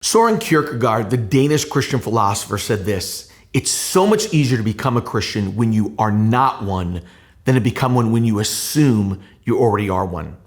Søren Kierkegaard, the Danish Christian philosopher, said this: "It's so much easier to become a Christian when you are not one than to become one when you assume you already are one."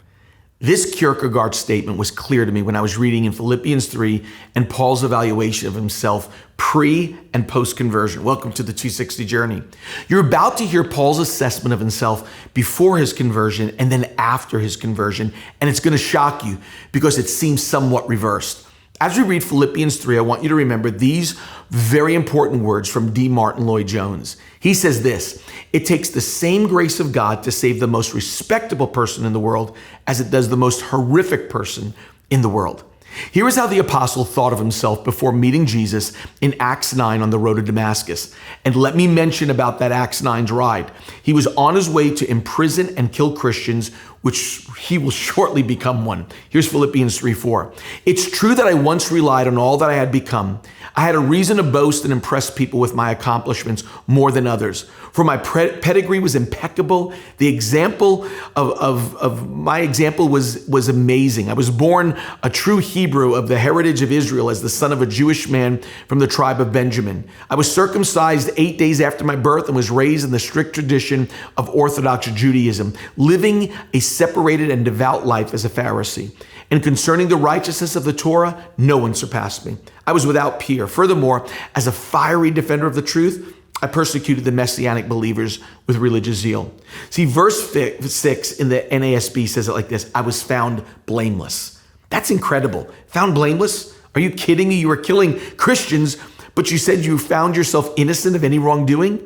This Kierkegaard statement was clear to me when I was reading in Philippians 3 and Paul's evaluation of himself pre and post-conversion. Welcome to the 260 journey. You're about to hear Paul's assessment of himself before his conversion and then after his conversion, and it's going to shock you because it seems somewhat reversed. As we read Philippians 3, I want you to remember these very important words from D. Martin Lloyd-Jones. He says this: "It takes the same grace of God to save the most respectable person in the world as it does the most horrific person in the world." Here is how the apostle thought of himself before meeting Jesus in Acts 9 on the road to Damascus. And let me mention about that Acts 9 ride. He was on his way to imprison and kill Christians, which he will shortly become one. Here's Philippians 3:4. "It's true that I once relied on all that I had become. I had a reason to boast and impress people with my accomplishments more than others. For my pedigree was impeccable. The example of my example was amazing. I was born a true Hebrew of the heritage of Israel as the son of a Jewish man from the tribe of Benjamin. I was circumcised 8 days after my birth and was raised in the strict tradition of Orthodox Judaism, living a separated and devout life as a Pharisee. And concerning the righteousness of the Torah, no one surpassed me. I was without peer. Furthermore, as a fiery defender of the truth, I persecuted the Messianic believers with religious zeal." See, verse 6 in the NASB says it like this: "I was found blameless." That's incredible. Found blameless? Are you kidding me? You were killing Christians, but you said you found yourself innocent of any wrongdoing?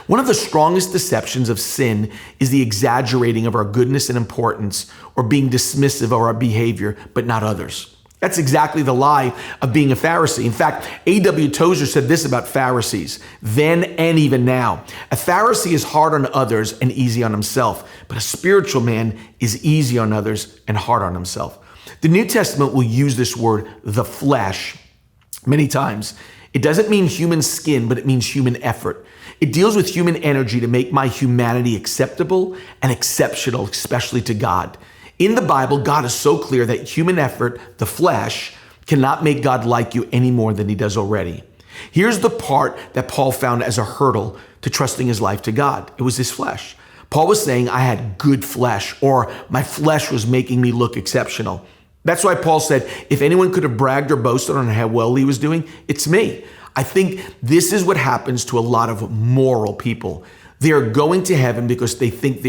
One of the strongest deceptions of sin is the exaggerating of our goodness and importance, or being dismissive of our behavior, but not others. That's exactly the lie of being a Pharisee. In fact, A.W. Tozer said this about Pharisees, then and even now: "A Pharisee is hard on others and easy on himself, but a spiritual man is easy on others and hard on himself." The New Testament will use this word, the flesh, many times. It doesn't mean human skin, but it means human effort. It deals with human energy to make my humanity acceptable and exceptional, especially to God. In the Bible, God is so clear that human effort, the flesh, cannot make God like you any more than he does already. Here's the part that Paul found as a hurdle to trusting his life to God. It was his flesh. Paul was saying, I had good flesh, or my flesh was making me look exceptional. That's why Paul said, if anyone could have bragged or boasted on how well he was doing, it's me. I think this is what happens to a lot of moral people. They are going to heaven because they think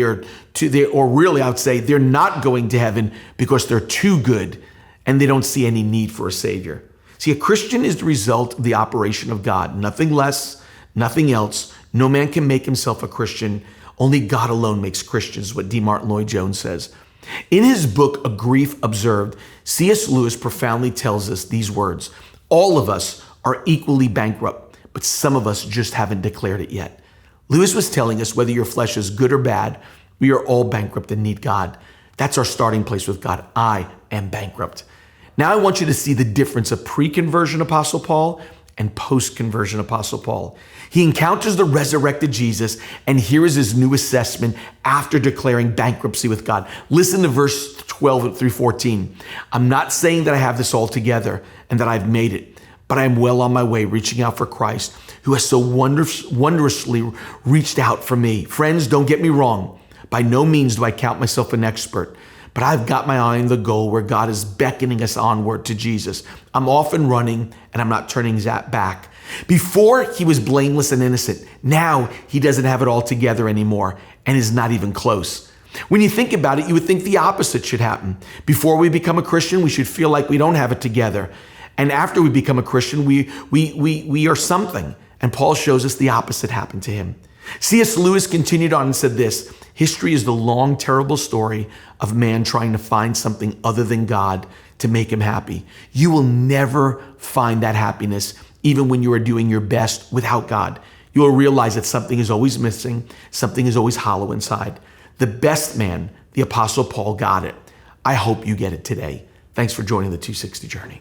or really I would say they're not going to heaven because they're too good and they don't see any need for a savior. See, a Christian is the result of the operation of God, nothing less, nothing else. No man can make himself a Christian. Only God alone makes Christians, what D. Martin Lloyd-Jones says. In his book, A Grief Observed, C.S. Lewis profoundly tells us these words: all of us are equally bankrupt, but some of us just haven't declared it yet. Lewis was telling us whether your flesh is good or bad, we are all bankrupt and need God. That's our starting place with God. I am bankrupt. Now I want you to see the difference of pre-conversion Apostle Paul and post-conversion Apostle Paul. He encounters the resurrected Jesus, and here is his new assessment after declaring bankruptcy with God. Listen to verse 12 through 14. "I'm not saying that I have this all together and that I've made it, but I am well on my way, reaching out for Christ, who has so wondrously reached out for me. Friends, don't get me wrong. By no means do I count myself an expert, but I've got my eye on the goal where God is beckoning us onward to Jesus. I'm off and running, and I'm not turning back. Before, he was blameless and innocent. Now, he doesn't have it all together anymore and is not even close." When you think about it, you would think the opposite should happen. Before we become a Christian, we should feel like we don't have it together. And after we become a Christian, we are something. And Paul shows us the opposite happened to him. C.S. Lewis continued on and said this: "History is the long, terrible story of man trying to find something other than God to make him happy. You will never find that happiness, even when you are doing your best without God. You will realize that something is always missing, something is always hollow inside. The best man, the Apostle Paul, got it. I hope you get it today." Thanks for joining the 260 Journey.